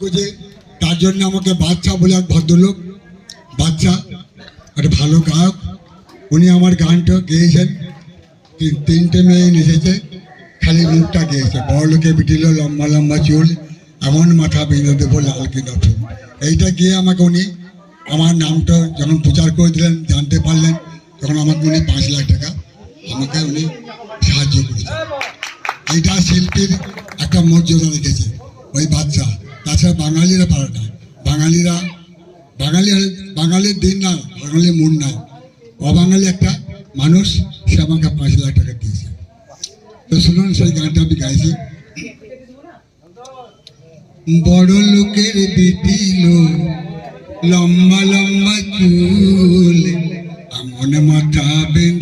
যে তার জন্য আমাকে বাচ্চা বলে এক ভদ্রলোক, বাচ্চা একটা ভালো গায়ক, উনি আমার গানটা গেয়েছেন। তিনটে মেয়ে নেচেছে, খালি মুখটা গেয়েছে, বড় লোকে বিটিল লম্বা লম্বা চুল, এমন মাথা বেঁধে দেবো লাল কিনা ফুল। এইটা গিয়ে আমাকে উনি আমার নামটা যখন প্রচার করে দিলেন, জানতে পারলেন, তখন আমাকে উনি 5 লাখ টাকা আমাকে উনি সাহায্য করেছেন। এইটা শিল্পীর একটা মর্যাদা রেখেছে ওই বাচ্চা। তাছাড়া বাঙালিরা পারে না, বাঙালির দিন না, বাঙালির মন না, অবাঙালি একটা মানুষ, সে আমাকে 5 লাখ টাকা দিয়েছে। তো শুনুন, সেই গানটা আমি গাইছি। বড় লোকের বিটিল লম্বা লম্বা চুল, এমন মাথা বেঁধে